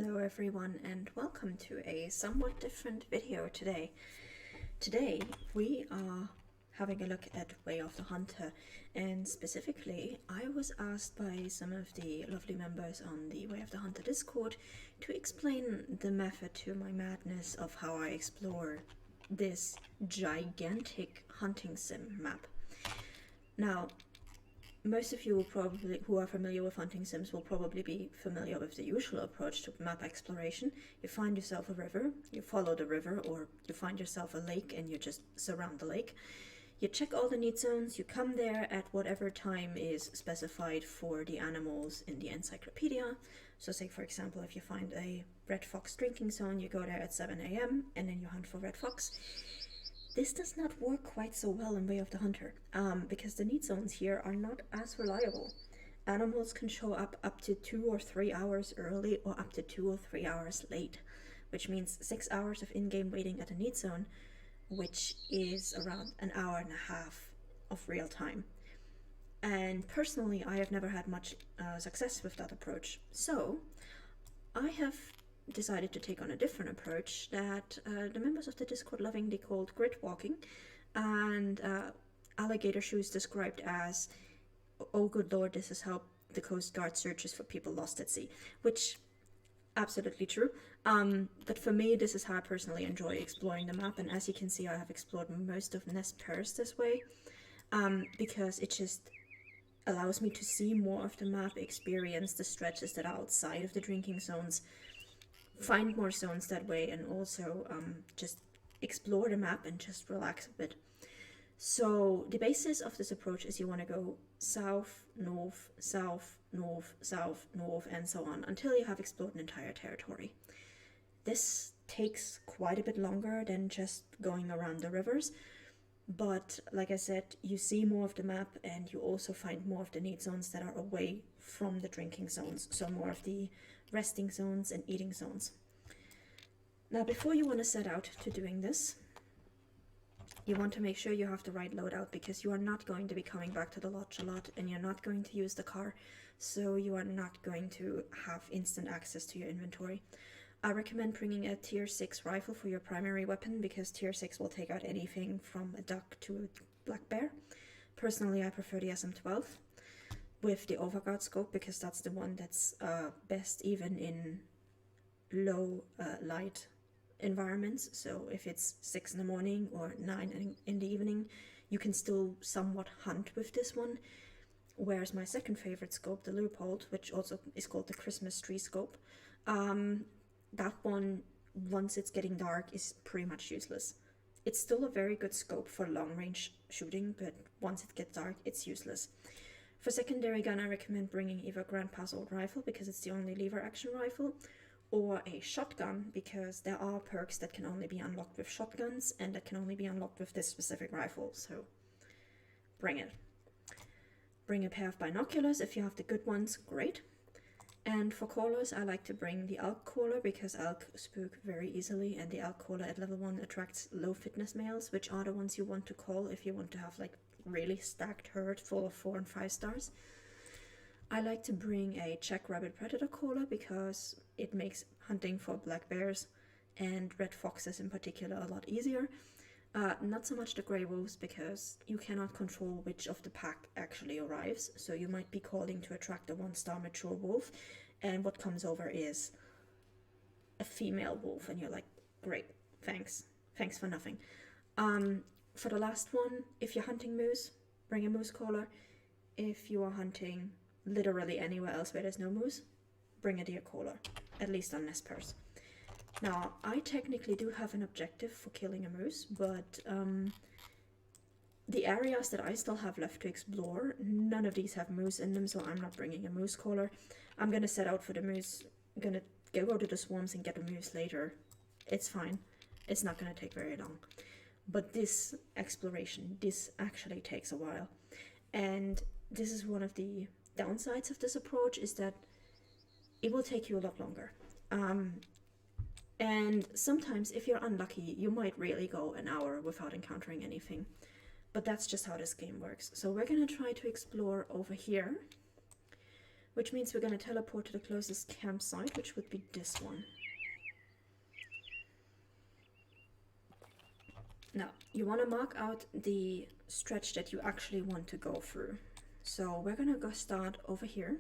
Hello everyone and welcome to a somewhat different video today. Today we are having a look at Way of the Hunter, and specifically I was asked by some of the lovely members on the Way of the Hunter Discord to explain the method to my madness of how I explore this gigantic hunting sim map. Now, most of you will probably, who are familiar with hunting sims, will probably be familiar with the usual approach to map exploration. You find yourself a river, you follow the river, or you find yourself a lake and you just surround the lake. You check all the need zones, you come there at whatever time is specified for the animals in the encyclopedia. So say for example, if you find a red fox drinking zone, you go there at 7 a.m. and then you hunt for red fox. This does not work quite so well in Way of the Hunter, because the need zones here are not as reliable. Animals can show up to 2 or 3 hours early or up to 2 or 3 hours late, which means 6 hours of in-game waiting at a need zone, which is around an hour and a half of real time. And personally, I have never had much success with that approach. So I have decided to take on a different approach that the members of the Discord lovingly called grid walking, and Alligator Shoes described as, oh good lord, this is how the Coast Guard searches for people lost at sea, which absolutely true. But for me, this is how I personally enjoy exploring the map, and as you can see, I have explored most of Nez Perce this way, because it just allows me to see more of the map, experience the stretches that are outside of the drinking zones, find more zones that way, and also just explore the map and just relax a bit. So the basis of this approach is you want to go south, north, south, north, south, north, and so on until you have explored an entire territory. This takes quite a bit longer than just going around the rivers, but like I said, you see more of the map and you also find more of the need zones that are away from the drinking zones, so more of the resting zones and eating zones. Now, before you want to set out to doing this, you want to make sure you have the right loadout, because you are not going to be coming back to the lodge a lot and you're not going to use the car, so you are not going to have instant access to your inventory. I recommend bringing a tier 6 rifle for your primary weapon, because tier 6 will take out anything from a duck to a black bear. Personally, I prefer the SM-12 with the overguard scope, because that's the one that's best even in low light environments. So if it's 6 in the morning or 9 in the evening, you can still somewhat hunt with this one. Whereas my second favorite scope, the Leupold, which also is called the Christmas tree scope, that one, once it's getting dark, is pretty much useless. It's still a very good scope for long range shooting, but once it gets dark, it's useless. For secondary gun, I recommend bringing either Grandpa's old rifle, because it's the only lever action rifle, or a shotgun, because there are perks that can only be unlocked with shotguns and that can only be unlocked with this specific rifle, so bring it. Bring a pair of binoculars if you have the good ones, great. And for callers, I like to bring the elk caller, because elk spook very easily, and the elk caller at level 1 attracts low fitness males, which are the ones you want to call if you want to have like really stacked herd full of 4 and 5 stars. I like to bring a Czech rabbit predator caller, because it makes hunting for black bears and red foxes in particular a lot easier. Not so much the grey wolves, because you cannot control which of the pack actually arrives, so you might be calling to attract a 1-star mature wolf, and what comes over is a female wolf, and you're like, great, thanks for nothing. For the last one, if you're hunting moose, bring a moose caller. If you are hunting literally anywhere else where there's no moose, bring a deer caller, at least on Nez Perce. Now, I technically do have an objective for killing a moose, but the areas that I still have left to explore, none of these have moose in them, so I'm not bringing a moose caller. I'm gonna set out for the moose. I'm gonna go to the swarms and get a moose later. It's fine. It's not gonna take very long. But this exploration, this actually takes a while. And this is one of the downsides of this approach, is that it will take you a lot longer. And sometimes, if you're unlucky, you might really go an hour without encountering anything. But that's just how this game works. So we're gonna try to explore over here, which means we're going to teleport to the closest campsite, which would be this one. Now, you want to mark out the stretch that you actually want to go through. So we're going to go start over here.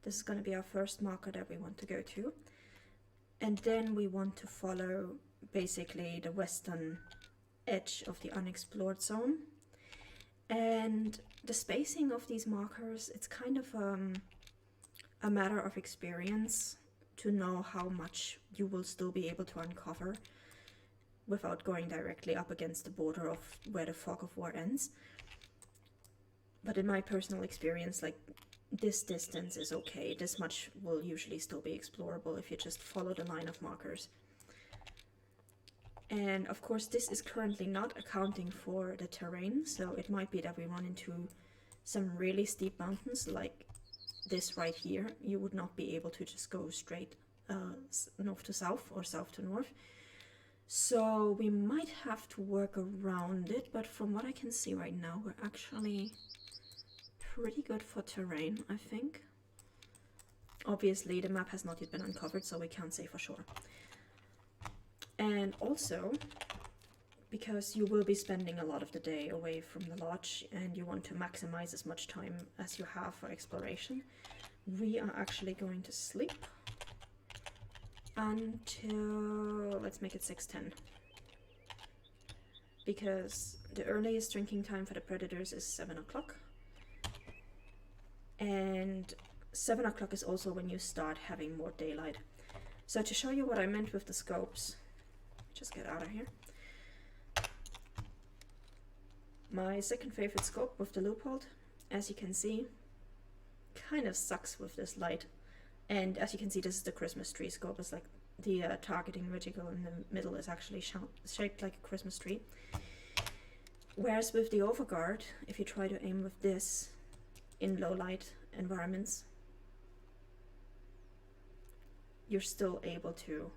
This is going to be our first marker that we want to go to. And then we want to follow basically the western edge of the unexplored zone. And the spacing of these markers, it's kind of a matter of experience to know how much you will still be able to uncover without going directly up against the border of where the Fog of War ends. But in my personal experience, like, this distance is okay. This much will usually still be explorable if you just follow the line of markers. And of course this is currently not accounting for the terrain, so it might be that we run into some really steep mountains like this right here. You would not be able to just go straight north to south or south to north. So we might have to work around it, but from what I can see right now, we're actually pretty good for terrain, I think. Obviously the map has not yet been uncovered, so we can't say for sure. And also, because you will be spending a lot of the day away from the lodge and you want to maximize as much time as you have for exploration, we are actually going to sleep until, let's make it 6:10, because the earliest drinking time for the predators is 7 o'clock, and 7 o'clock is also when you start having more daylight. So to show you what I meant with the scopes, just get out of here. My second favorite scope with the Leupold, as you can see, kind of sucks with this light. And as you can see, this is the Christmas tree scope. It's like the targeting reticle in the middle is actually shaped like a Christmas tree. Whereas with the Overguard, if you try to aim with this in low light environments, you're still able to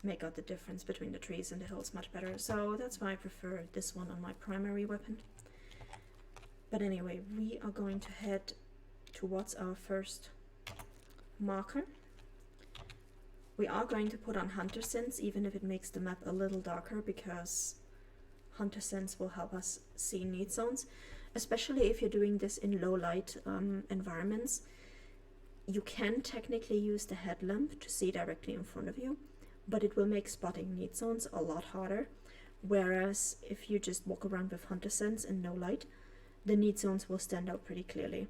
make out the difference between the trees and the hills much better. So that's why I prefer this one on my primary weapon. But anyway, we are going to head towards our first marker. We are going to put on Hunter Sense, even if it makes the map a little darker, because Hunter Sense will help us see need zones, especially if you're doing this in low light environments. You can technically use the headlamp to see directly in front of you, but it will make spotting need zones a lot harder. Whereas if you just walk around with Hunter Sense in no light, the need zones will stand out pretty clearly.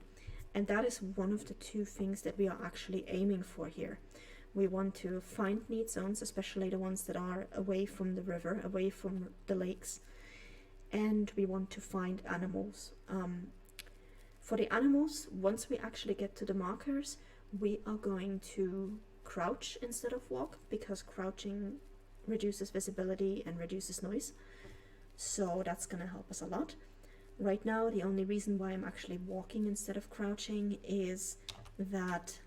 And that is one of the two things that we are actually aiming for here. We want to find need zones, especially the ones that are away from the river, away from the lakes. And we want to find animals. For the animals, once we actually get to the markers, we are going to crouch instead of walk, because crouching reduces visibility and reduces noise. So that's going to help us a lot. Right now, the only reason why I'm actually walking instead of crouching is that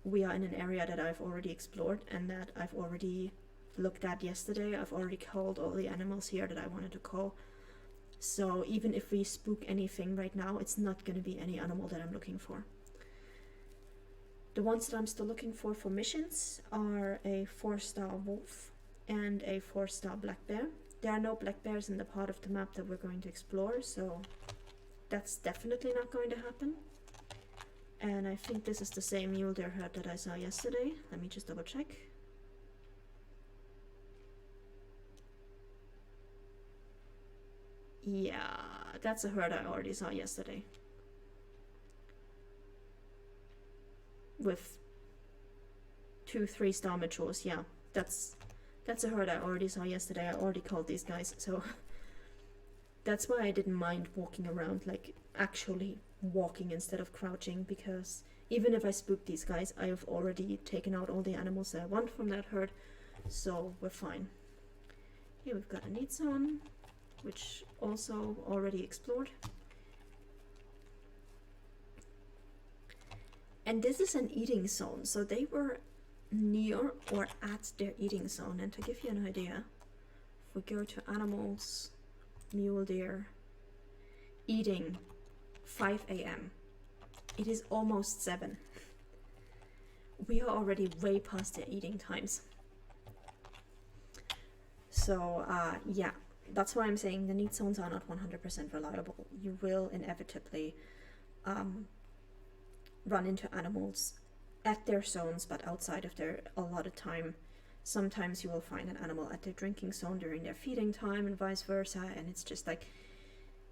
we are in an area that I've already explored and that I've already looked at yesterday. I've already called all the animals here that I wanted to call. So even if we spook anything right now, it's not going to be any animal that I'm looking for. The ones that I'm still looking for missions are a 4-star wolf and a 4-star black bear. There are no black bears in the part of the map that we're going to explore, so that's definitely not going to happen. And I think this is the same mule deer herd that I saw yesterday. Let me just double check. Yeah, that's a herd I already saw yesterday. With 2 3-star matures, yeah, that's a herd I already saw yesterday. I already called these guys, so that's why I didn't mind walking around, like actually walking instead of crouching, because even if I spook these guys, I have already taken out all the animals that I want from that herd, so we're fine. Here we've got a need zone, which also already explored. And this is an eating zone, so they were near or at their eating zone. And to give you an idea, if we go to animals, mule deer, eating 5 a.m. It is almost 7. We are already way past their eating times. So yeah, that's why I'm saying the need zones are not 100% reliable. You will inevitably run into animals at their zones, but outside of their allotted time. Sometimes you will find an animal at their drinking zone during their feeding time and vice versa, and it's just like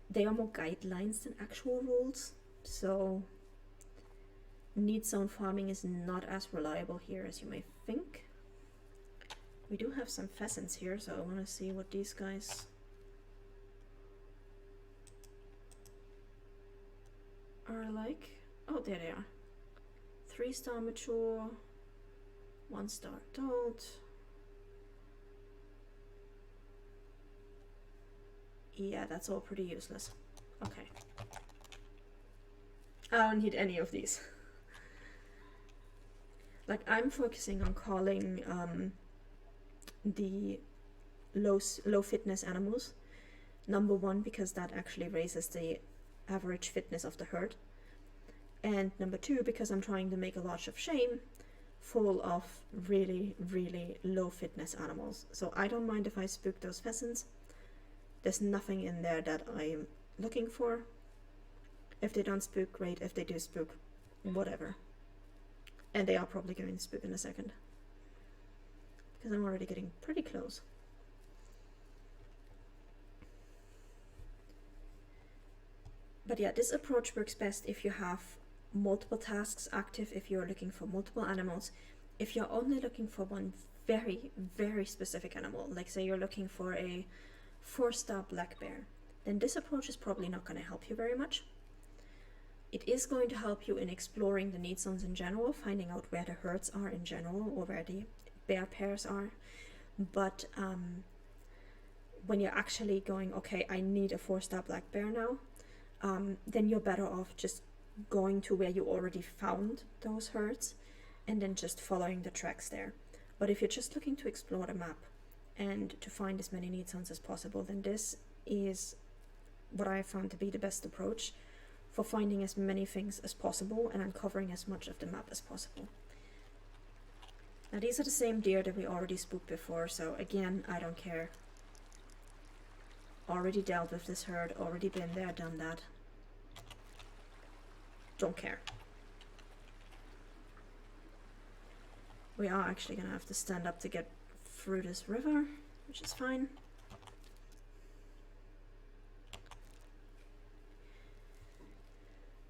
they are more guidelines than actual rules. So need zone farming is not as reliable here as you may think. We do have some pheasants here, so I want to see what these guys are like. Oh, there they are. 3-star mature, 1-star adult. Yeah, that's all pretty useless. Okay. I don't need any of these. Like, I'm focusing on calling the low fitness animals. Number 1, because that actually raises the average fitness of the herd. And number 2, because I'm trying to make a lodge of shame full of really, really low fitness animals. So I don't mind if I spook those pheasants. There's nothing in there that I'm looking for. If they don't spook, great. If they do spook, whatever. And they are probably going to spook in a second, because I'm already getting pretty close. But yeah, this approach works best if you have multiple tasks active, if you're looking for multiple animals. If you're only looking for one very, very specific animal, like say you're looking for a 4-star black bear, then this approach is probably not going to help you very much. It is going to help you in exploring the need zones in general, finding out where the herds are in general, or where the bear pairs are. But when you're actually going, okay, I need a 4-star black bear now, then you're better off just going to where you already found those herds and then just following the tracks there. But if you're just looking to explore the map and to find as many need zones as possible, then this is what I found to be the best approach for finding as many things as possible and uncovering as much of the map as possible. Now these are the same deer that we already spooked before, so again, I don't care. Already dealt with this herd, already been there, done that. Don't care. We are actually gonna have to stand up to get through this river, which is fine.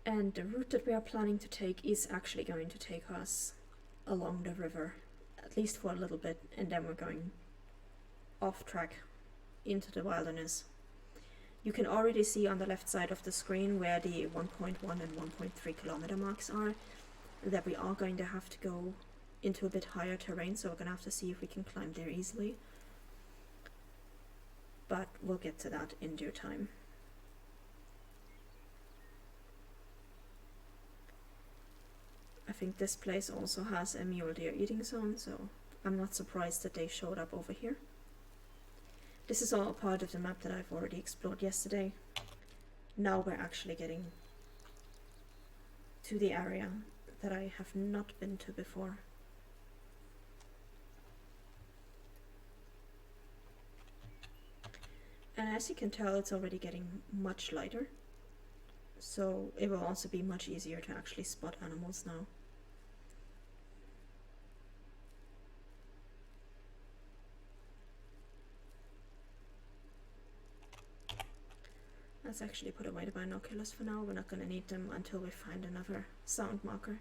And the route that we are planning to take is actually going to take us along the river, at least for a little bit, and then we're going off track into the wilderness. You can already see on the left side of the screen where the 1.1 and 1.3 kilometer marks are, that we are going to have to go into a bit higher terrain, so we're going to have to see if we can climb there easily. But we'll get to that in due time. I think this place also has a mule deer eating zone, so I'm not surprised that they showed up over here. This is all part of the map that I've already explored yesterday. Now we're actually getting to the area that I have not been to before. And as you can tell, it's already getting much lighter, so it will also be much easier to actually spot animals now. Let's actually put away the binoculars for now. We're not going to need them until we find another sound marker.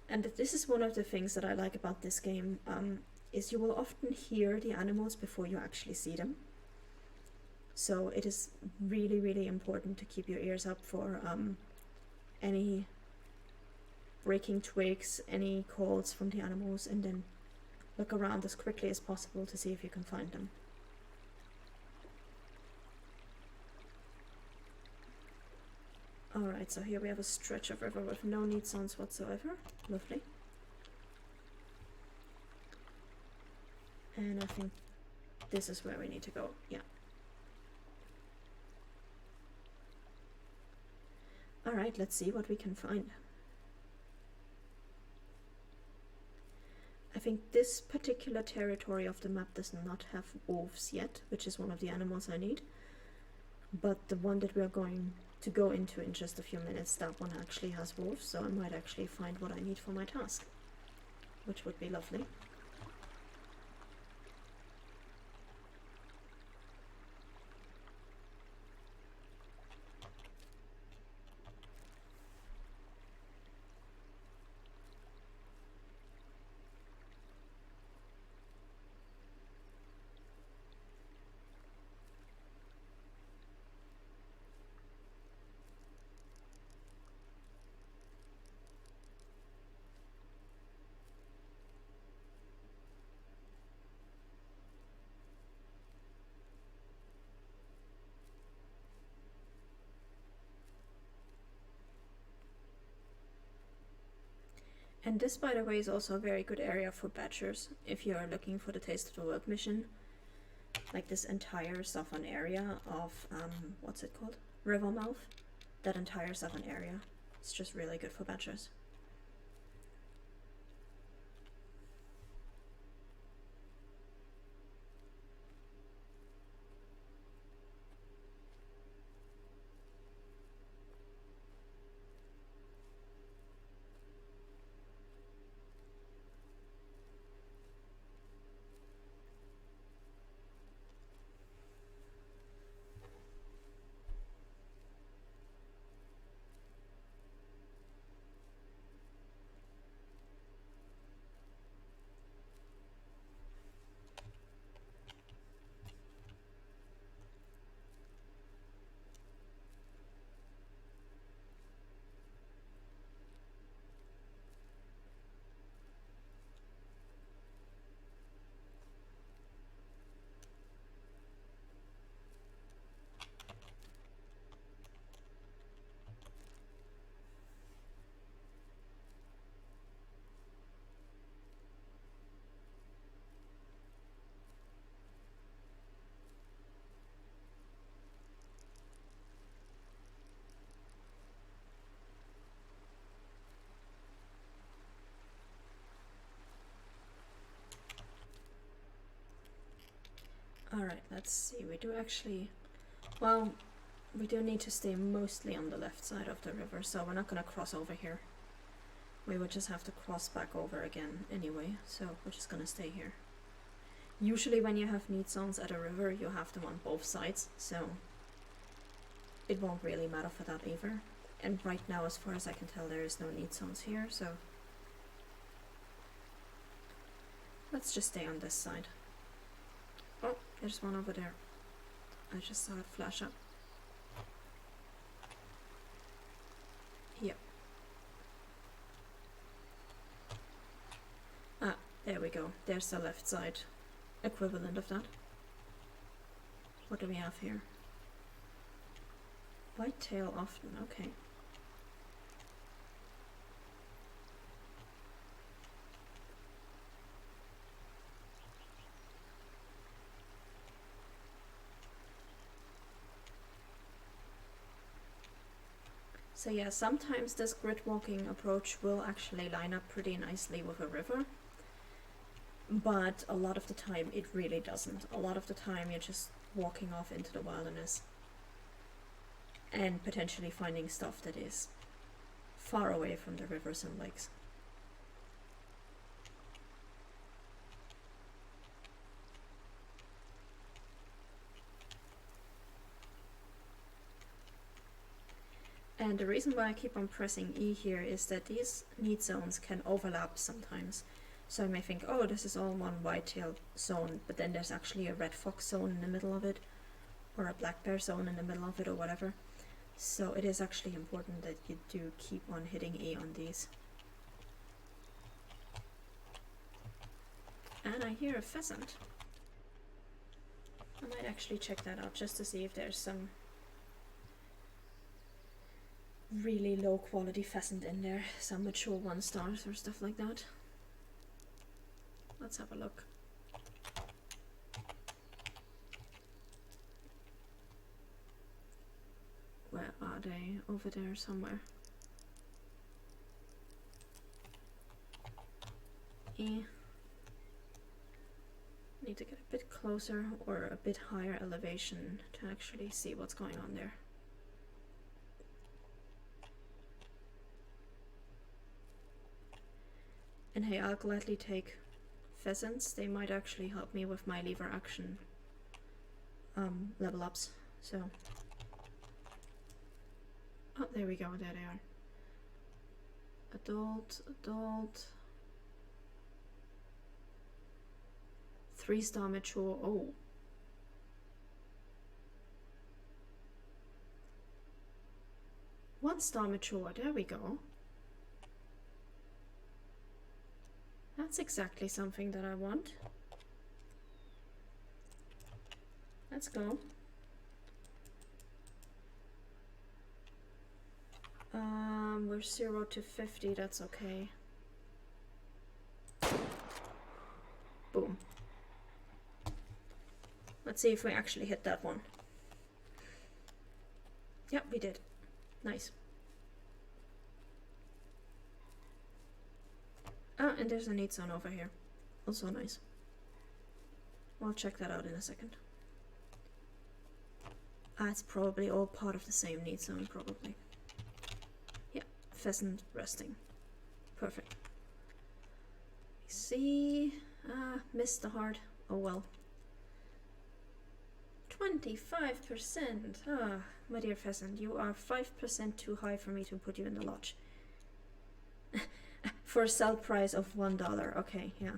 And this is one of the things that I like about this game, is you will often hear the animals before you actually see them. So it is really, really important to keep your ears up for any breaking twigs, any calls from the animals, and then look around as quickly as possible to see if you can find them. Alright, so here we have a stretch of river with no need zones whatsoever. Lovely. And I think this is where we need to go. Yeah. Alright, let's see what we can find. I think this particular territory of the map does not have wolves yet, which is one of the animals I need. But the one that we're going to go into in just a few minutes, that one actually has wolves, so I might actually find what I need for my task, which would be lovely. And this, by the way, is also a very good area for badgers if you are looking for the Taste of the World mission. Like this entire southern area of, what's it called? Rivermouth. That entire southern area. It's just really good for badgers. Alright, let's see. We do actually... Well, we do need to stay mostly on the left side of the river, so we're not going to cross over here. We would just have to cross back over again anyway, so we're just going to stay here. Usually when you have need zones at a river, you have them on both sides, so it won't really matter for that either. And right now, as far as I can tell, there is no need zones here, so let's just stay on this side. Oh, there's one over there. I just saw it flash up. Yep. Ah, there we go. There's the left side equivalent of that. What do we have here? Whitetail often, okay. So yeah, sometimes this grid walking approach will actually line up pretty nicely with a river, but a lot of the time it really doesn't. A lot of the time you're just walking off into the wilderness and potentially finding stuff that is far away from the rivers and lakes. And the reason why I keep on pressing E here is that these need zones can overlap sometimes. So I may think, oh, this is all one whitetail zone, but then there's actually a red fox zone in the middle of it, or a black bear zone in the middle of it, or whatever. So it is actually important that you do keep on hitting E on these. And I hear a pheasant. I might actually check that out just to see if there's some really low quality pheasant in there, some mature 1 stars or stuff like that. Let's have a look. Where are they? Over there somewhere. Need to get a bit closer or a bit higher elevation to actually see what's going on there. And hey, I'll gladly take pheasants. They might actually help me with my lever action level ups. So, oh, there we go. There they are. Adult. 3-star mature. Oh. One-star mature. There we go. That's exactly something that I want. Let's go. We're 0 to 50. That's okay. Boom. Let's see if we actually hit that one. Yep, we did. Nice. Ah, and there's a need zone over here. Also nice. We'll check that out in a second. Ah, it's probably all part of the same need zone, probably. Yeah, pheasant resting. Perfect. See? Ah, missed the heart. Oh well. 25%. Ah, my dear pheasant, you are 5% too high for me to put you in the lodge. For a sell price of $1. Okay, yeah.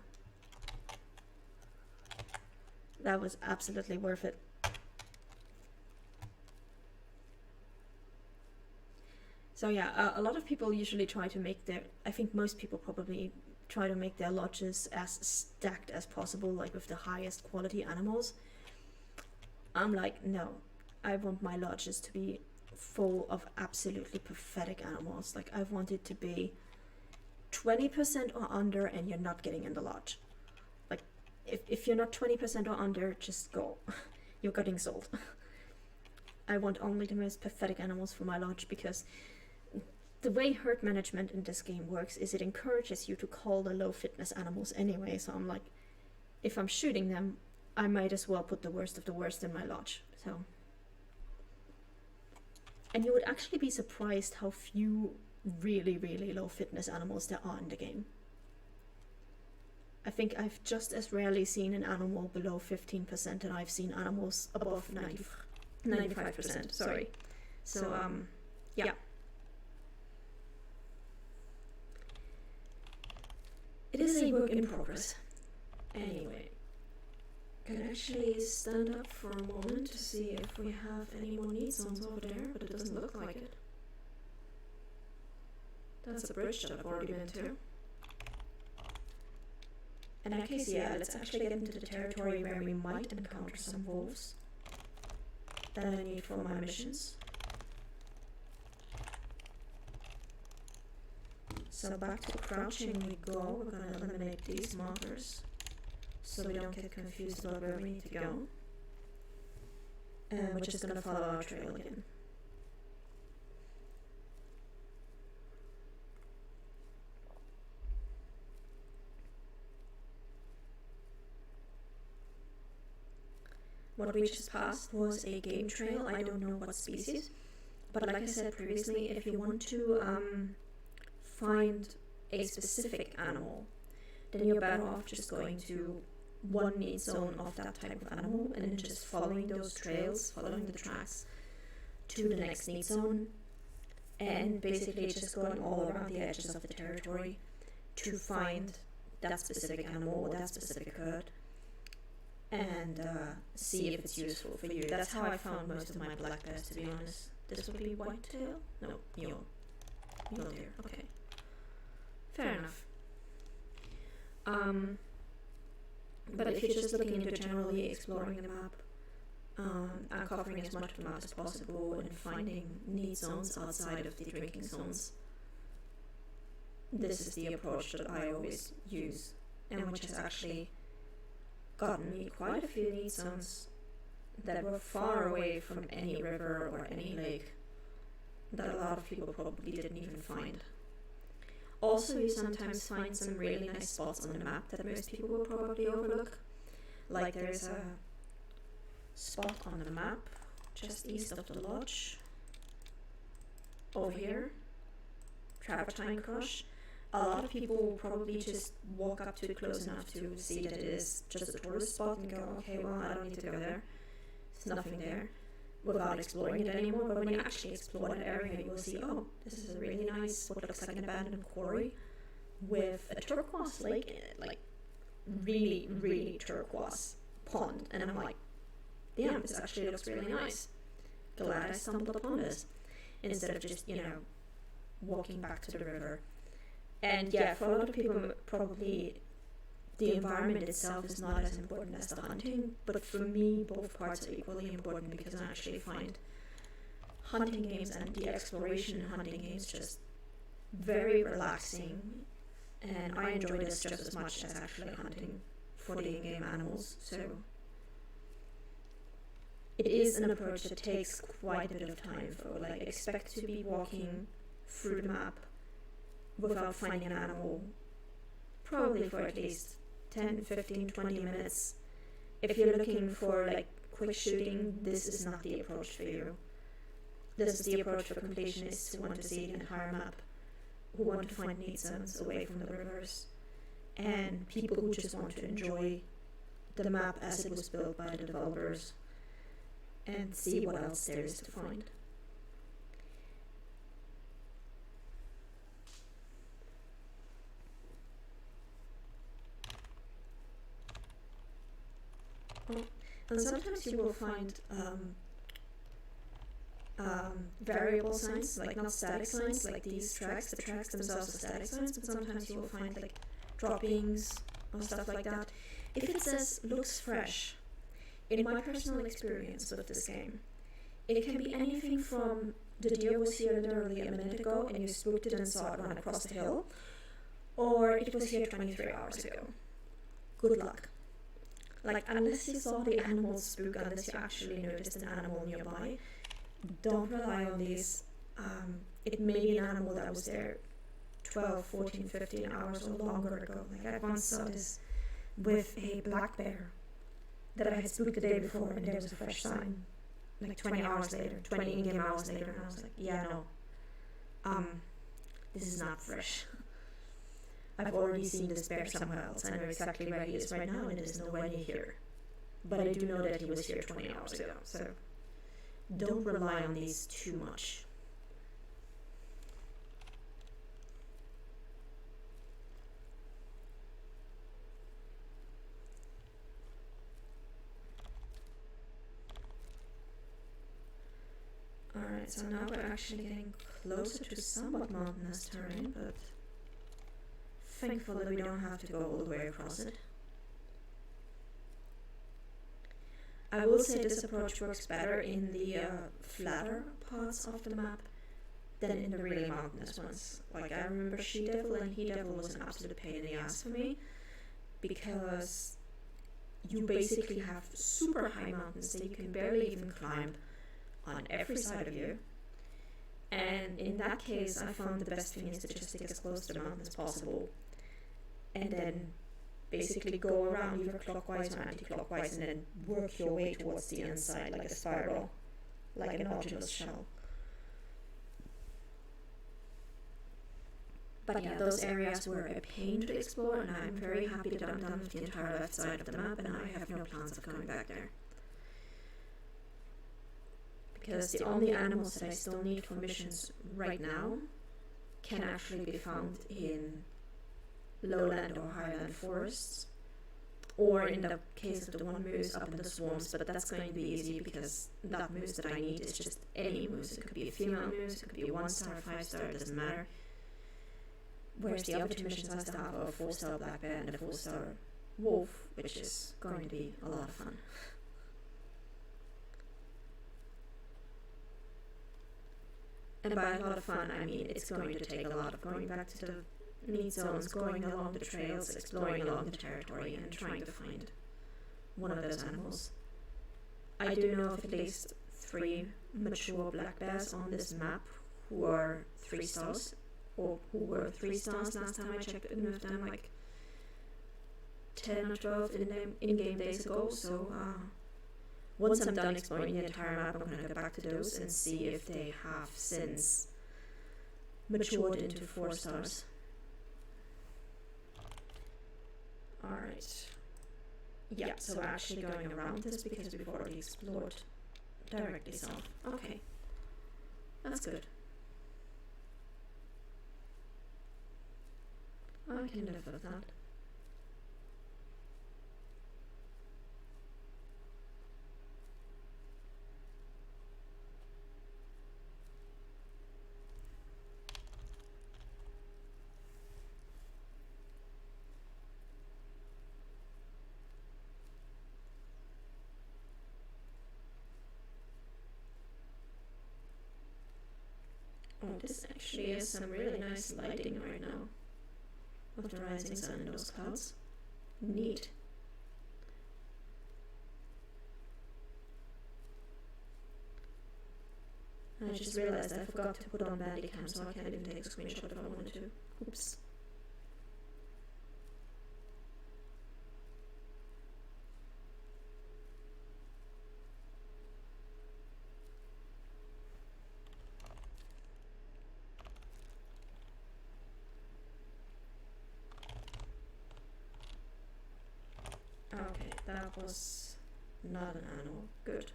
That was absolutely worth it. So yeah, a lot of people usually try to make their, I think most people probably try to make their lodges as stacked as possible, like with the highest quality animals. I'm like, no, I want my lodges to be full of absolutely pathetic animals. Like, I want it to be 20% or under and you're not getting in the lodge. Like, if you're not 20% or under, just go. You're getting sold. I want only the most pathetic animals for my lodge, because the way herd management in this game works is it encourages you to call the low fitness animals anyway. So I'm like, if I'm shooting them, I might as well put the worst of the worst in my lodge. So, and you would actually be surprised how few really, really low fitness animals there are in the game. I think I've just as rarely seen an animal below 15%, and I've seen animals above 95%. Sorry. So, yeah. It is a work in progress. Anyway, can actually stand up for a moment to see if we have any more need zones over there, but it doesn't look like it. That's a bridge that I've already been to. In that case, yeah, let's actually get into the territory where we might encounter some wolves that I need for my missions. So back to crouching we go. We're going to eliminate these markers so we don't get confused about where we need to go. And we're just going to follow our trail again. What we just passed was a game trail. I don't know what species, but like I said previously, if you want to find a specific animal, then you're better off just going to one need zone of that type of animal and then just following those trails, following the tracks to the next need zone, and basically just going all around the edges of the territory to find that specific animal or that specific herd and see if it's useful for you. That's how I found most of my black bears, to be honest. This would be whitetail? No, mule. Mule deer, okay. Fair enough. But if you're just looking into generally exploring the map, and covering as much of the map as possible and finding need zones outside of the drinking zones, this is the approach that I always use, and which has actually gotten me quite a few need zones that were far away from any river or any lake, that a lot of people probably didn't even find. Also, you sometimes find some really nice spots on the map that most people will probably overlook. Like there's a spot on the map just east of the lodge. Over here, Travertine Crush. A lot of people will probably just walk up to it close enough to see that it is just a tourist spot and go, okay, well, I don't need to go there. There's nothing there, without exploring it anymore. But when you actually explore that area, you will see, oh, this is a really nice, what looks like an abandoned quarry with a turquoise lake in it, like really, really turquoise pond. And I'm like, damn, this actually looks really nice. Glad I stumbled upon this, instead of just, walking back to the river. And yeah, for a lot of people, probably the environment itself is not as important as the hunting, but for me, both parts are equally important, because I actually find hunting games and the exploration in hunting games just very relaxing, and I enjoy this just as much as actually hunting for the in-game animals. So it is an approach that takes quite a bit of time for, like, expect to be walking through the map without finding an animal probably for at least 10, 15, 20 minutes. If you're looking for like quick shooting, this is not the approach for you. This is the approach for completionists who want to see the entire map, who want to find neat zones away from the rivers, and people who just want to enjoy the map as it was built by the developers and see what else there is to find. And sometimes you will find variable signs, like not static signs, like these tracks. The tracks themselves are static signs, but sometimes you will find like droppings or stuff like that. If it says looks fresh, in my personal experience with this game, it can be anything from the deer was here literally a minute ago and you spooked it and saw it run across the hill, or it was here 23 hours ago. Good luck. Like, unless you saw the animal spook, unless you actually noticed an animal nearby, don't rely on these. It may be an animal that was there 12, 14, 15 hours or longer ago. Like, I once saw this with a black bear that I had spooked the day before, and there was a fresh sign, like 20 hours later, 20 in-game hours later, and I was like, yeah, no, this is not fresh. I've already seen this bear somewhere else. I know exactly where he is right now, and it is nowhere near here. But I do know that he was here 20 hours ago, so don't rely on these too much. Alright, so now we're actually getting closer to somewhat mountainous terrain, but thankful that we don't have to go all the way across it. I will say this approach works better in the flatter parts of the map than in the really mountainous ones. Like, I remember She-Devil, and He-Devil was an absolute pain in the ass for me, because you basically have super high mountains that you can barely even climb on every side of you. And in that case, I found the best thing is to just stick as close to the mountain as possible, and then basically go around either clockwise or anti-clockwise, and then work your way towards the inside like a spiral, like an Nautilus shell. But yeah, those areas were a pain to explore, and I'm very happy that I'm done with the entire left side of the map, and I have no plans of going back there. Because the only animals that I still need for missions right now can actually be found in lowland or highland forests, or in the case of the one moose up in the swamps, but that's going to be easy because that moose that I need is just any moose. It could be a female moose, it could be a 1-star, 5-star, it doesn't matter. Whereas the other two missions I still have are a 4-star black bear and a 4-star wolf, which is going to be a lot of fun. And by a lot of fun, I mean it's going to take a lot of going back to the neat zones, going along the trails, exploring along the territory, and trying to find one of those animals. I do know of at least 3 mature black bears on this map who are 3 stars, or who were 3 stars last time I checked in with them, like 10 or 12 in-game days ago. So once I'm done exploring the entire map, I'm going to go back to those and see if they have since matured into 4 stars. Alright. Yeah, so we're actually going around this because we've already explored directly south. Okay. That's good. I can live with that. Oh, this actually is some really nice lighting right now of the rising sun in those clouds. Neat. I just realized I forgot to put on Bandicam, so I can't even take a screenshot if I wanted to. Oops. Okay, that was not an animal. Good.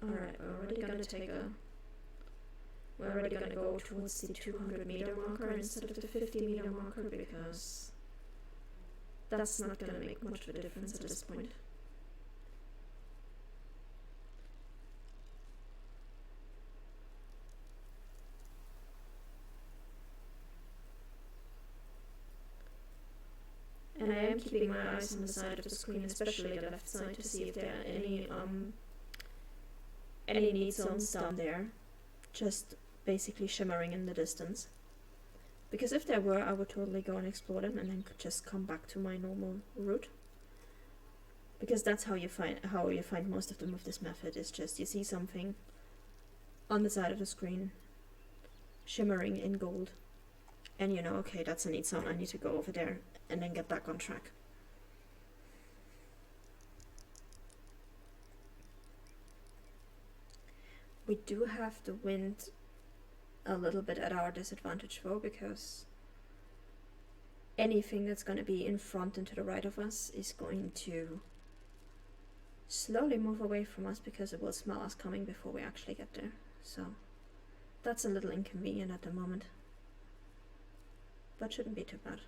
Alright, we're already gonna go towards the 200-meter marker instead of the 50-meter marker, because that's not gonna make much of a difference at this point. And I am keeping my eyes on the side of the screen, especially the left side, to see if there are any need zones down there, just basically shimmering in the distance. Because if there were, I would totally go and explore them and then could just come back to my normal route. Because that's how you find most of them with this method, is just you see something on the side of the screen shimmering in gold, and you know, okay, that's a need zone, I need to go over there and then get back on track. We do have the wind a little bit at our disadvantage though, because anything that's going to be in front and to the right of us is going to slowly move away from us, because it will smell us coming before we actually get there. So that's a little inconvenient at the moment, but shouldn't be too bad.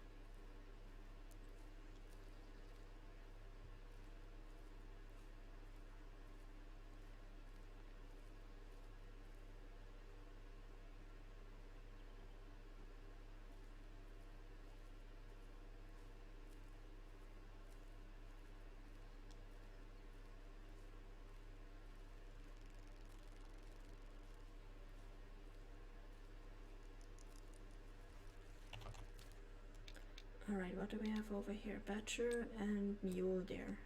Alright, what do we have over here? Badger and mule deer.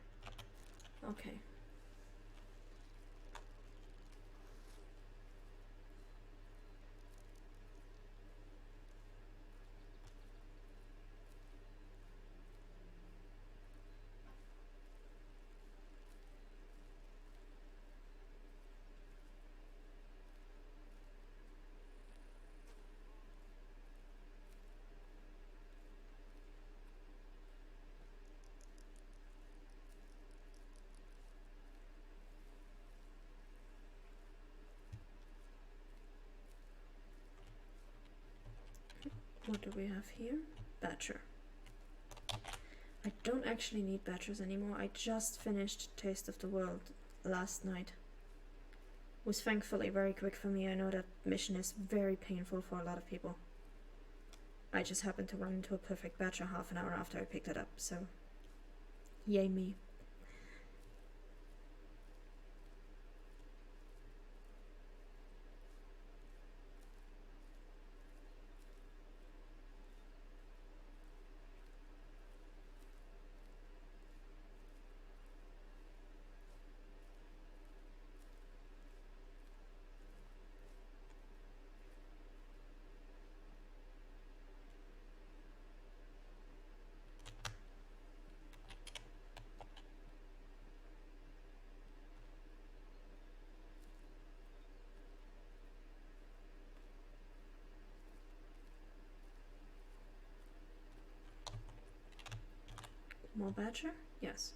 Okay. What do we have here? Badger. I don't actually need badgers anymore. I just finished Taste of the World last night. It was thankfully very quick for me. I know that mission is very painful for a lot of people. I just happened to run into a perfect badger half an hour after I picked it up, so yay me. More badger? Yes.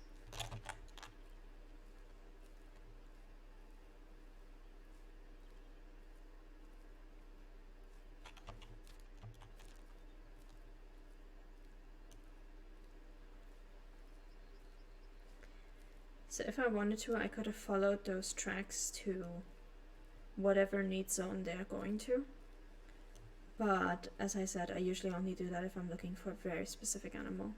So if I wanted to, I could have followed those tracks to whatever need zone they're going to. But as I said, I usually only do that if I'm looking for a very specific animal.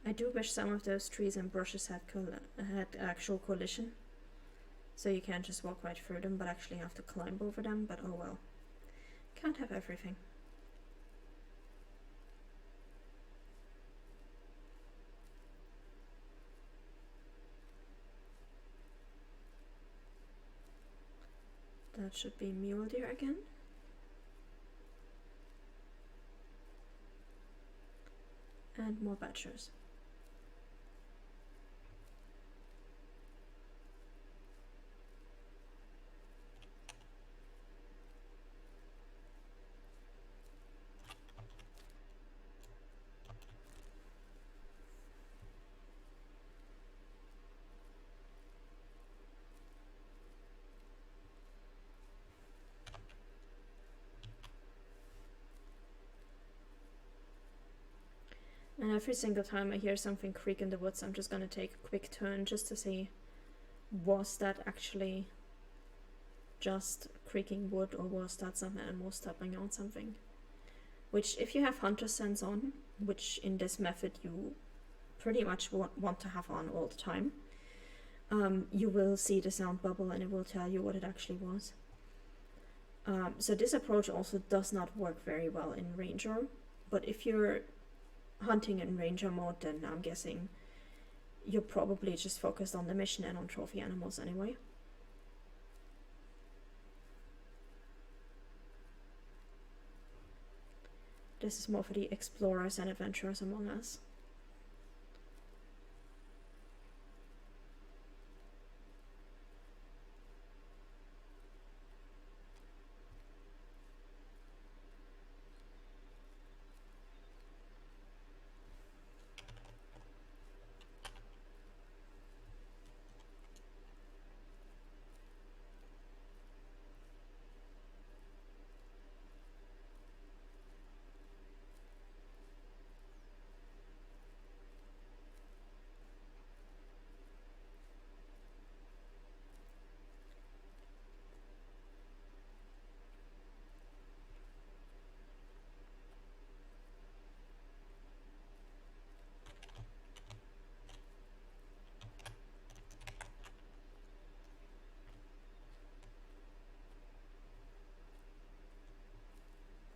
I do wish some of those trees and bushes had actual collision. So you can't just walk right through them, but actually have to climb over them, but oh well. Can't have everything. That should be mule deer again. And more badgers. And every single time I hear something creak in the woods, I'm just gonna take a quick turn just to see, was that actually just creaking wood, or was that some animal stepping on something? Which, if you have hunter sense on, which in this method you pretty much want to have on all the time, you will see the sound bubble and it will tell you what it actually was. So this approach also does not work very well in Ranger, but if you're hunting in Ranger mode, then I'm guessing you're probably just focused on the mission and on trophy animals anyway. This is more for the explorers and adventurers among us.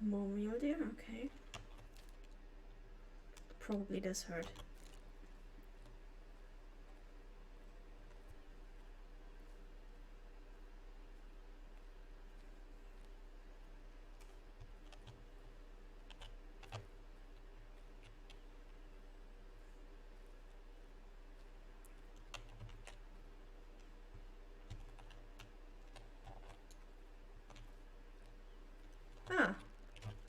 More mule deer, okay. Probably this herd. Ah,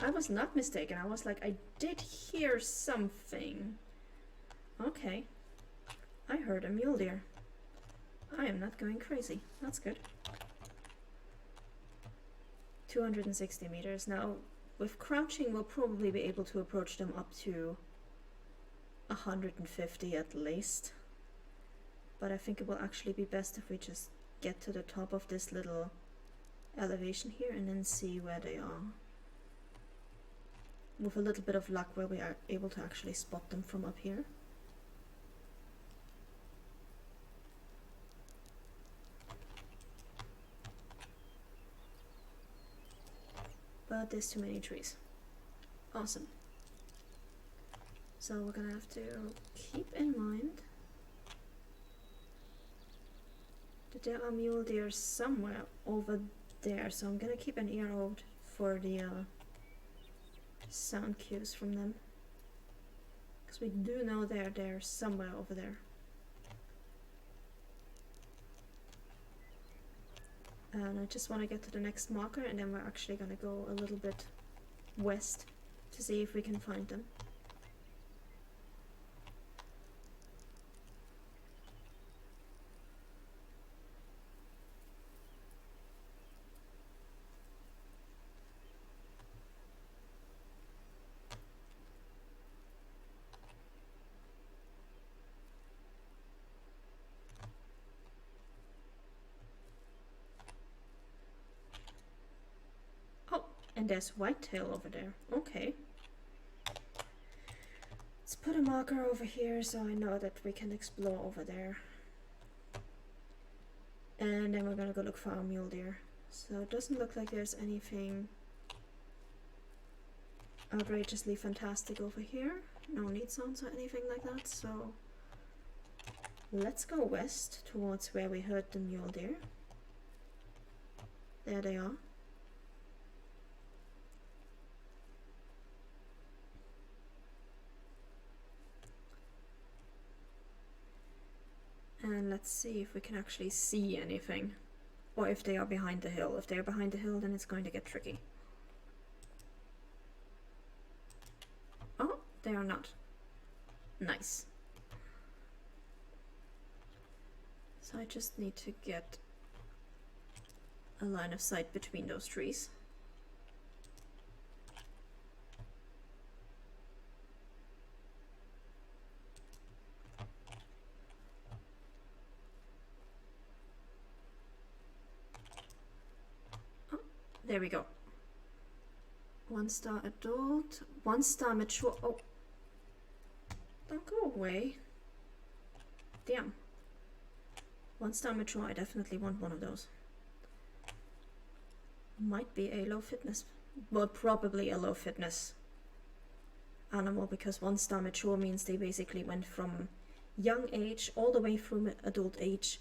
I was not mistaken. I was like, I did hear something. Okay. I heard a mule deer. I am not going crazy. That's good. 260 meters. Now, with crouching, we'll probably be able to approach them up to 150 at least. But I think it will actually be best if we just get to the top of this little elevation here and then see where they are. With a little bit of luck, where we are able to actually spot them from up here. But there's too many trees. Awesome. So we're gonna have to keep in mind that there are mule deer somewhere over there, so I'm gonna keep an ear out for the sound cues from them. Because we do know they're somewhere over there. And I just want to get to the next marker, and then we're actually going to go a little bit west to see if we can find them. And there's whitetail over there. Okay. Let's put a marker over here so I know that we can explore over there. And then we're gonna go look for our mule deer. So it doesn't look like there's anything outrageously fantastic over here. No need sounds or anything like that, so let's go west towards where we heard the mule deer. There they are. And let's see if we can actually see anything. Or if they are behind the hill. If they're behind the hill, then it's going to get tricky. Oh, they are not. Nice. So I just need to get a line of sight between those trees. There we go. 1-star adult, 1-star mature. Oh, don't go away. Damn. 1-star mature, I definitely want one of those. Might be a low fitness, well, probably a low fitness animal, because 1-star mature means they basically went from young age all the way through adult age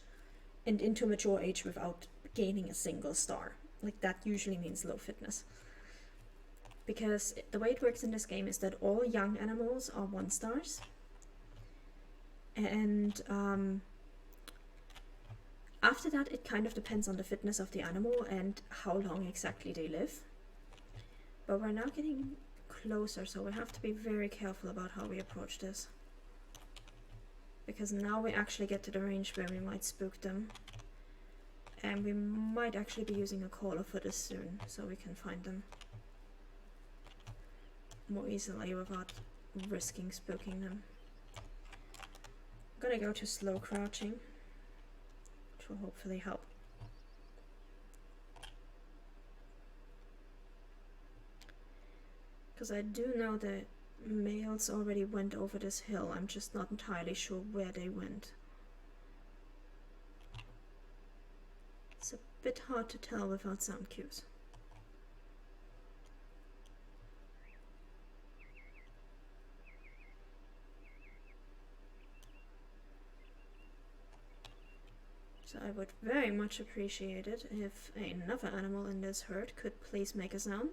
and into mature age without gaining a single star. Like, that usually means low fitness. Because the way it works in this game is that all young animals are 1-stars. And after that, it kind of depends on the fitness of the animal and how long exactly they live. But we're now getting closer, so we have to be very careful about how we approach this. Because now we actually get to the range where we might spook them. And we might actually be using a caller for this soon, so we can find them more easily without risking spooking them. I'm gonna go to slow crouching, which will hopefully help. Because I do know the males already went over this hill, I'm just not entirely sure where they went. It's a bit hard to tell without sound cues. So I would very much appreciate it if another animal in this herd could please make a sound,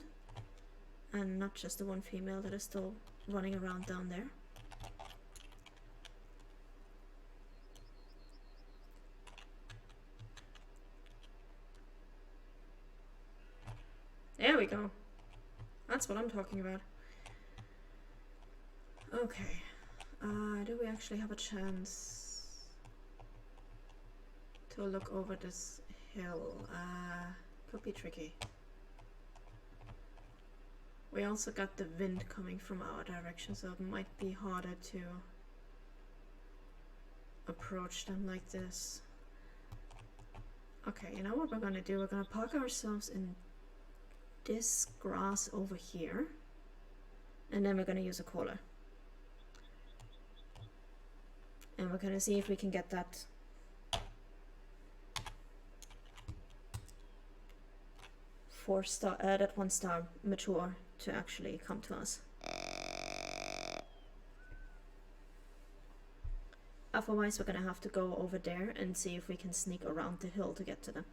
and not just the one female that is still running around down there. There we go. That's what I'm talking about. Okay. Do we actually have a chance to look over this hill? Could be tricky. We also got the wind coming from our direction, so it might be harder to approach them like this. Okay, you know what we're gonna do? We're gonna park ourselves in this grass over here, and then we're going to use a caller, and we're going to see if we can get that that 1-star mature to actually come to us. Otherwise, we're going to have to go over there and see if we can sneak around the hill to get to them.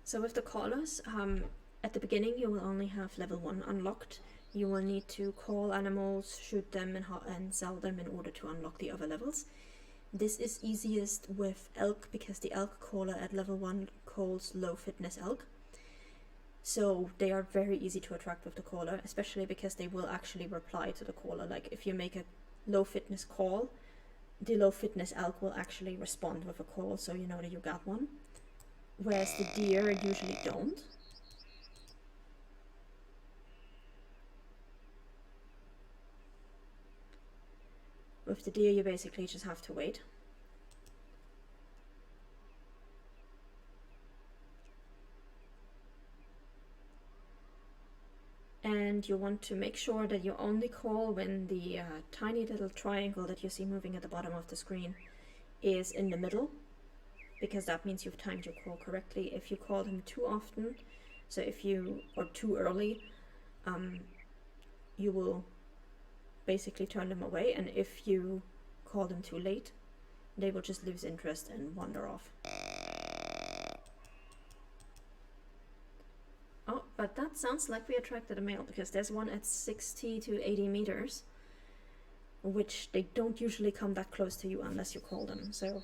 So with the callers, at the beginning you will only have level 1 unlocked. You will need to call animals, shoot them, and sell them in order to unlock the other levels. This is easiest with elk because the elk caller at level 1 calls low fitness elk. So they are very easy to attract with the caller, especially because they will actually reply to the caller. Like if you make a low fitness call, the low fitness elk will actually respond with a call, so you know that you got one. Whereas the deer usually don't. With the deer you basically just have to wait. And you want to make sure that you only call when the tiny little triangle that you see moving at the bottom of the screen is in the middle, because that means you've timed your call correctly. If you call them too often, so if you, or too early, you will basically turn them away, and if you call them too late, they will just lose interest and wander off. Oh, but that sounds like we attracted a male, because there's one at 60 to 80 meters, which they don't usually come that close to you unless you call them, so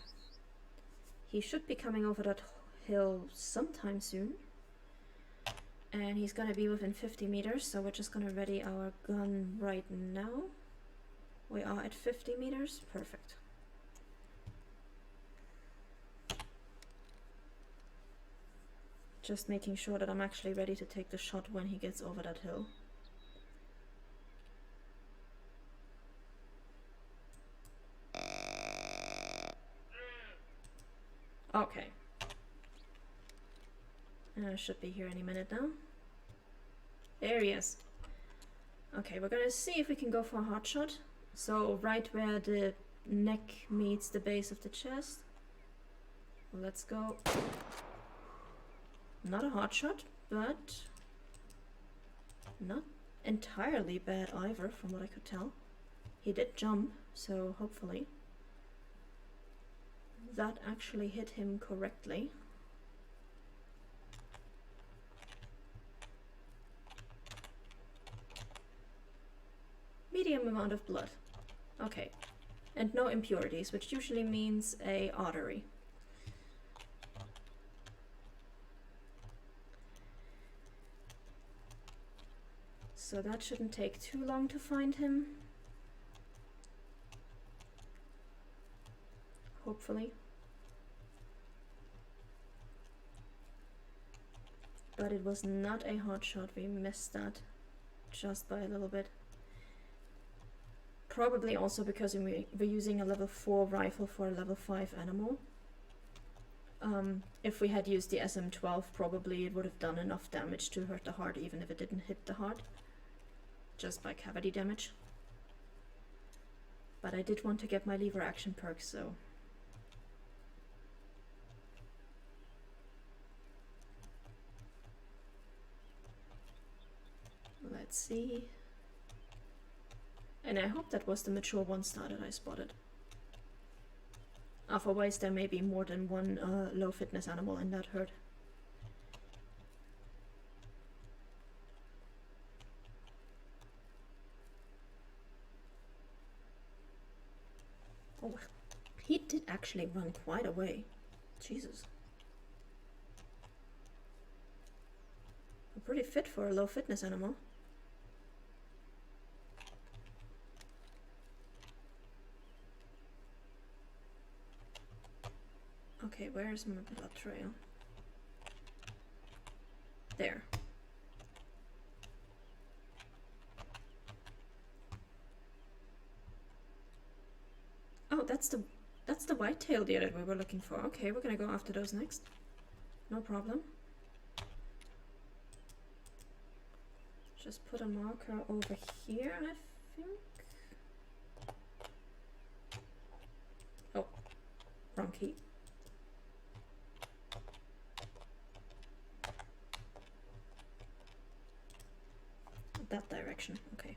he should be coming over that hill sometime soon. And he's gonna be within 50 meters, so we're just gonna ready our gun right now. We are at 50 meters, perfect. Just making sure that I'm actually ready to take the shot when he gets over that hill. Okay. Should be here any minute now. There he is. Okay, we're gonna see if we can go for a hard shot. So right where the neck meets the base of the chest. Let's go. Not a hard shot, but not entirely bad either, from what I could tell. He did jump, so hopefully that actually hit him correctly. Medium amount of blood. Okay. And no impurities, which usually means a artery. So that shouldn't take too long to find him. Hopefully. But it was not a hard shot, we missed that just by a little bit. Probably also because we're using a level 4 rifle for a level 5 animal. If we had used the SM-12, probably it would have done enough damage to hurt the heart, even if it didn't hit the heart. Just by cavity damage. But I did want to get my lever action perk, so... Let's see... And I hope that was the mature one star that I spotted. Otherwise there may be more than one low fitness animal in that herd. Oh, he did actually run quite a way. Jesus. Pretty fit for a low fitness animal. Okay, where's my blood trail? There. Oh, that's the white-tailed deer that we were looking for. Okay, we're gonna go after those next. No problem. Just put a marker over here, I think. Oh, wrong key. That direction, okay.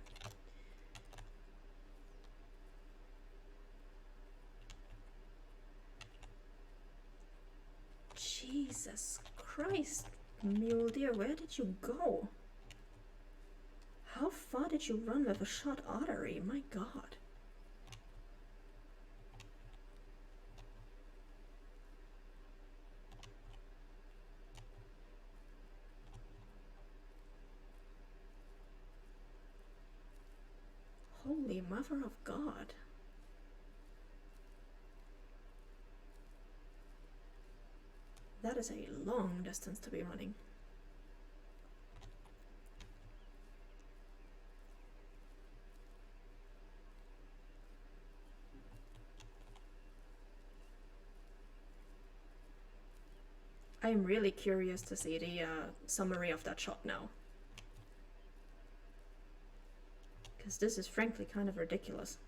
Jesus Christ, Mule deer, where did you go? How far did you run with a shot artery? My god. Holy mother of God. That is a long distance to be running. I am really curious to see the summary of that shot now. Because this is frankly kind of ridiculous.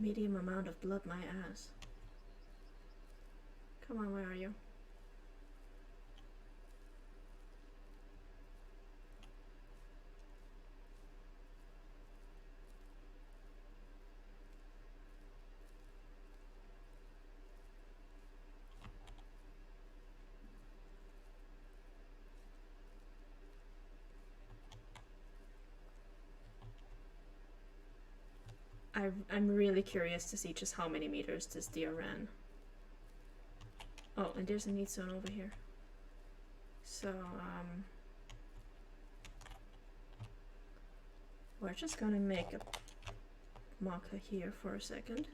Medium amount of blood, my ass. Come on, where are you? I'm really curious to see just how many meters this deer ran. Oh, and there's a need zone over here. So, we're just gonna make a marker here for a second.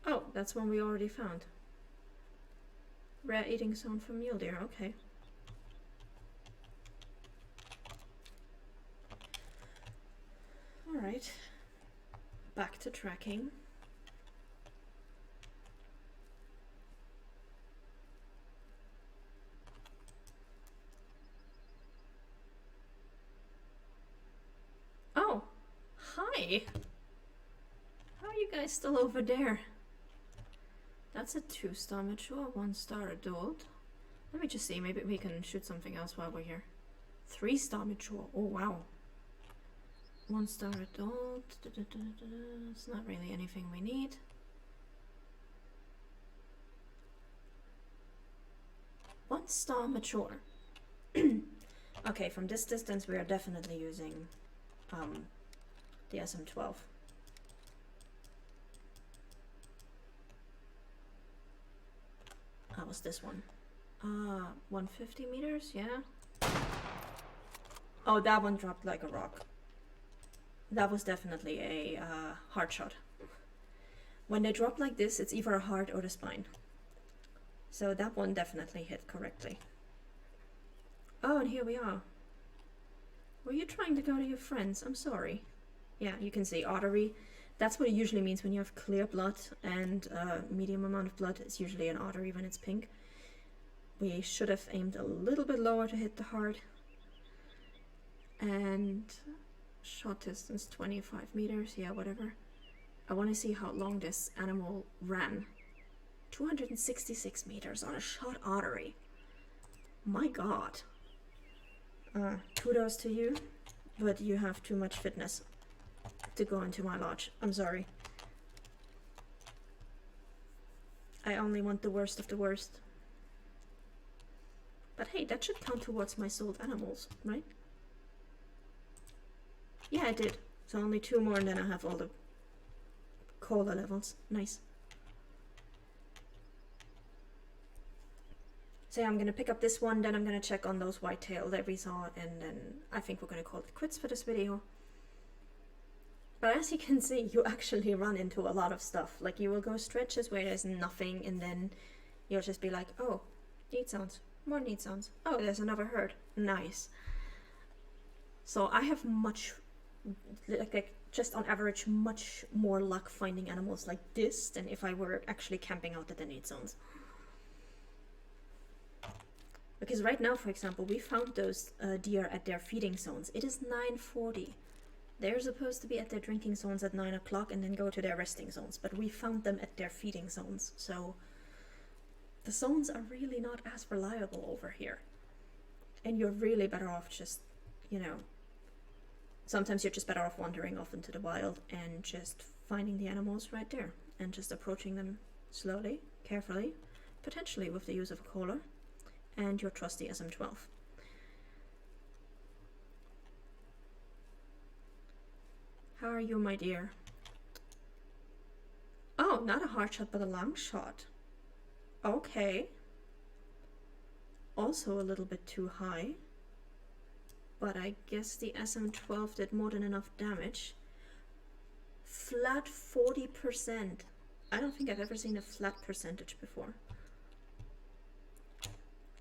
Oh, that's one we already found. Rare eating zone for mule deer, okay. Alright. Back to tracking. Oh, hi. How are you guys still over there? That's a 2-star mature, 1-star adult. Let me just see, maybe we can shoot something else while we're here. 3-star mature, oh wow. 1-star adult, it's not really anything we need. One-star mature. Okay, from this distance we are definitely using the SM12. How was this one? 150 meters, yeah. Oh, that one dropped like a rock. That was definitely a heart shot. When they drop like this, it's either a heart or the spine. So that one definitely hit correctly. Oh, and here we are. Were you trying to go to your friends? I'm sorry. Yeah, you can see artery. That's what it usually means when you have clear blood and medium amount of blood. It's usually an artery when it's pink. We should have aimed a little bit lower to hit the heart. And shot distance 25 meters, yeah, whatever. I want to see how long this animal ran. 266 meters on a shot artery. My god. Kudos to you, but you have too much fitness to go into my lodge. I'm sorry. I only want the worst of the worst. But hey, that should count towards my sold animals, right? Yeah, it did. So only 2 more and then I have all the cola levels. Nice. So yeah, I'm gonna pick up this one, then I'm gonna check on those whitetail that we saw, and then I think we're gonna call it quits for this video. But as you can see, you actually run into a lot of stuff. Like, you will go stretches where there's nothing, and then you'll just be like, oh, need sounds, more need sounds. Oh, there's another herd. Nice. So I have much, like just on average, much more luck finding animals like this than if I were actually camping out at the need zones. Because right now, for example, we found those deer at their feeding zones. It is 9:40. They're supposed to be at their drinking zones at 9 o'clock and then go to their resting zones. But we found them at their feeding zones. So the zones are really not as reliable over here. And you're really better off just, you know, sometimes you're just better off wandering off into the wild and just finding the animals right there and just approaching them slowly, carefully, potentially with the use of a caller and your trusty SM-12. How are you, my dear? Oh, not a hard shot, but a long shot. Okay. Also a little bit too high. But I guess the SM-12 did more than enough damage. Flat 40%. I don't think I've ever seen a flat percentage before.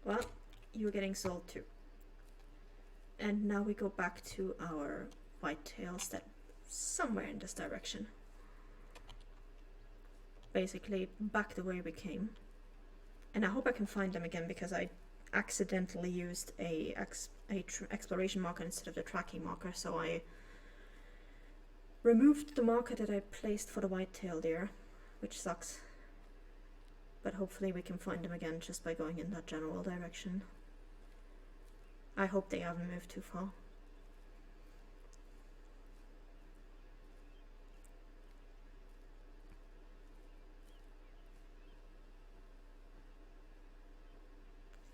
Well, you're getting sold too. And now we go back to our whitetails that somewhere in this direction. Basically back the way we came. And I hope I can find them again because I accidentally used a exploration marker instead of the tracking marker, so I removed the marker that I placed for the whitetail there, which sucks. But hopefully we can find them again just by going in that general direction. I hope they haven't moved too far.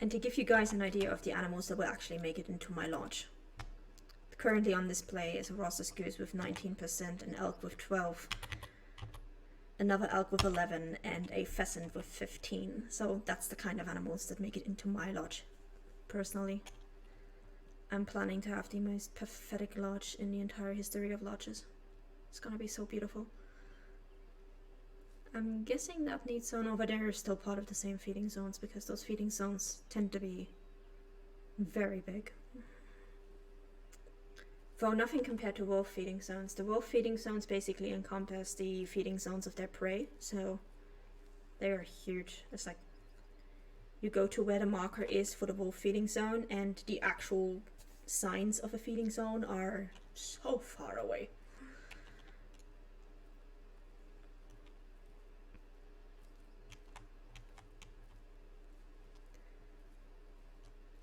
And to give you guys an idea of the animals that will actually make it into my lodge. Currently on display is a Ross's goose with 19%, an elk with 12%, another elk with 11%, and a pheasant with 15%. So that's the kind of animals that make it into my lodge. Personally, I'm planning to have the most pathetic lodge in the entire history of lodges. It's gonna be so beautiful. I'm guessing that neat zone over there is still part of the same feeding zones because those feeding zones tend to be very big. Though nothing compared to wolf feeding zones. The wolf feeding zones basically encompass the feeding zones of their prey, so they are huge. It's like you go to where the marker is for the wolf feeding zone and the actual signs of a feeding zone are so far away.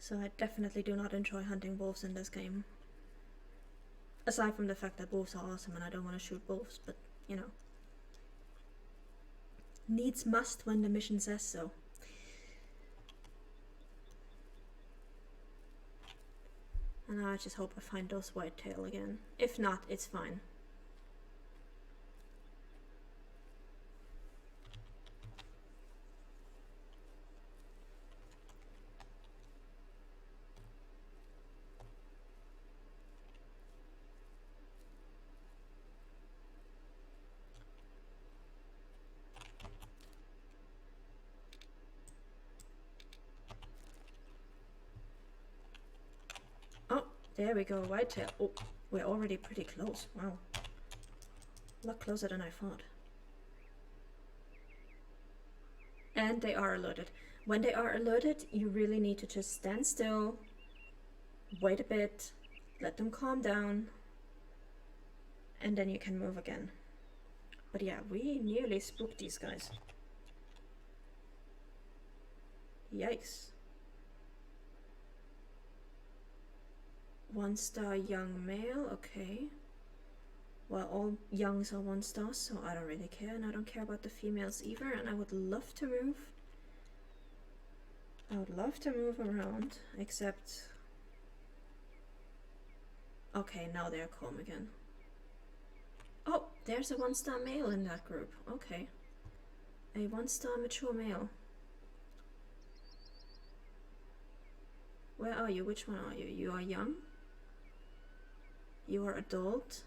So I definitely do not enjoy hunting wolves in this game. Aside from the fact that wolves are awesome and I don't want to shoot wolves, but you know. Needs must when the mission says so. And I just hope I find those whitetail again. If not, it's fine. There we go, whitetail. Oh, we're already pretty close. Wow. A lot closer than I thought. And they are alerted. When they are alerted, you really need to just stand still, wait a bit, let them calm down, and then you can move again. But yeah, we nearly spooked these guys. Yikes. 1-star young male, okay. Well, all youngs are 1 star, so I don't really care, and I don't care about the females either, and I would love to move. I would love to move around, except... Okay, now they're calm again. Oh, there's a 1-star male in that group, okay. A 1-star mature male. Where are you? Which one are you? You are young? You are adult?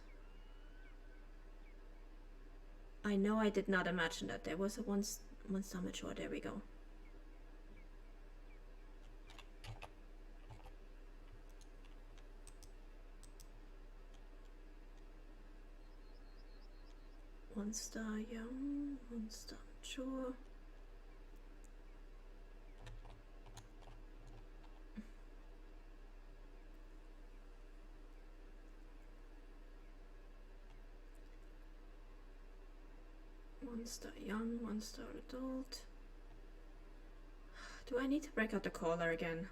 I know I did not imagine that. There was a 1-star mature. There we go. One star young, 1-star mature. One star young, 1-star adult. Do I need to break out the collar again?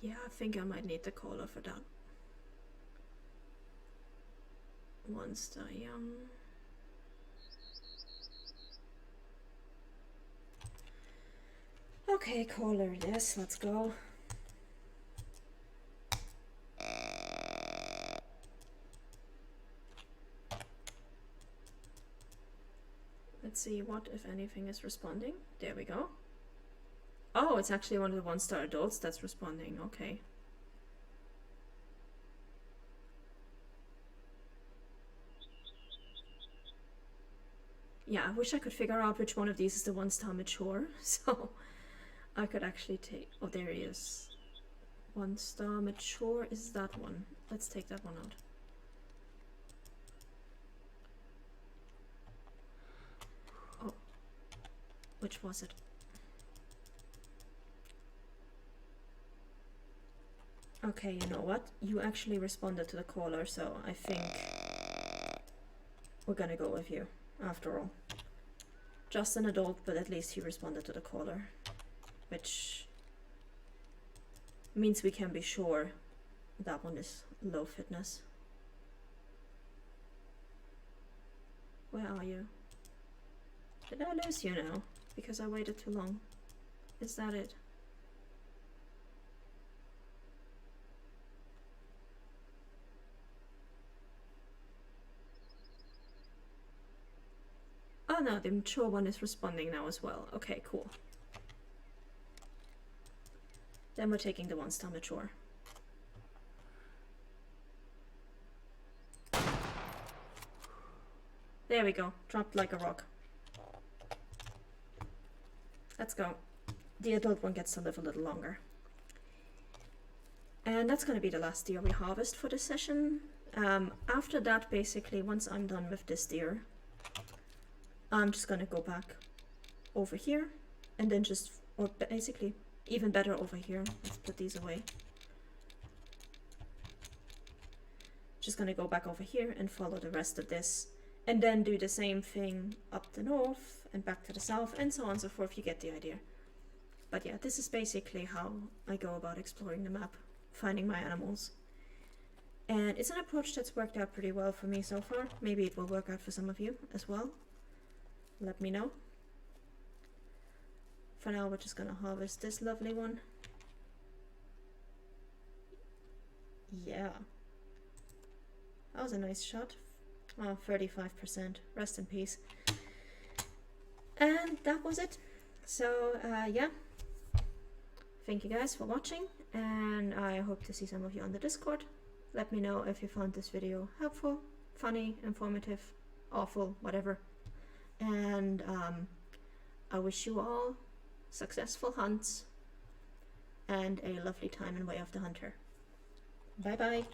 Yeah, I think I might need the collar for that. One star young. Okay, collar it is, let's go. Let's see what, if anything, is responding. There we go. Oh, it's actually one of the one-star adults that's responding. Okay. Yeah, I wish I could figure out which one of these is the one-star mature, so I could actually take... Oh, there he is. One-star mature is that one. Let's take that one out. Oh, which was it? Okay, you know what? You actually responded to the caller, so I think we're gonna go with you, after all. Just an adult, but at least he responded to the caller, which means we can be sure that one is low fitness. Where are you? Did I lose you now? Because I waited too long. Is that it? Oh no, the mature one is responding now as well. Okay, cool. Then we're taking the one-star mature. There we go. Dropped like a rock. Let's go. The adult one gets to live a little longer. And that's going to be the last deer we harvest for this session. After that, basically, once I'm done with this deer, I'm just going to go back over here and then just, or basically, even better over here. Let's put these away. Just going to go back over here and follow the rest of this. And then do the same thing up the north and back to the south and so on and so forth. You get the idea. But yeah, this is basically how I go about exploring the map, finding my animals. And it's an approach that's worked out pretty well for me so far. Maybe it will work out for some of you as well. Let me know. For now, we're just gonna harvest this lovely one. Yeah. That was a nice shot. Oh, 35%. Rest in peace. And that was it. So, yeah. Thank you guys for watching, and I hope to see some of you on the Discord. Let me know if you found this video helpful, funny, informative, awful, whatever. And I wish you all successful hunts and a lovely time in Way of the Hunter. Bye bye.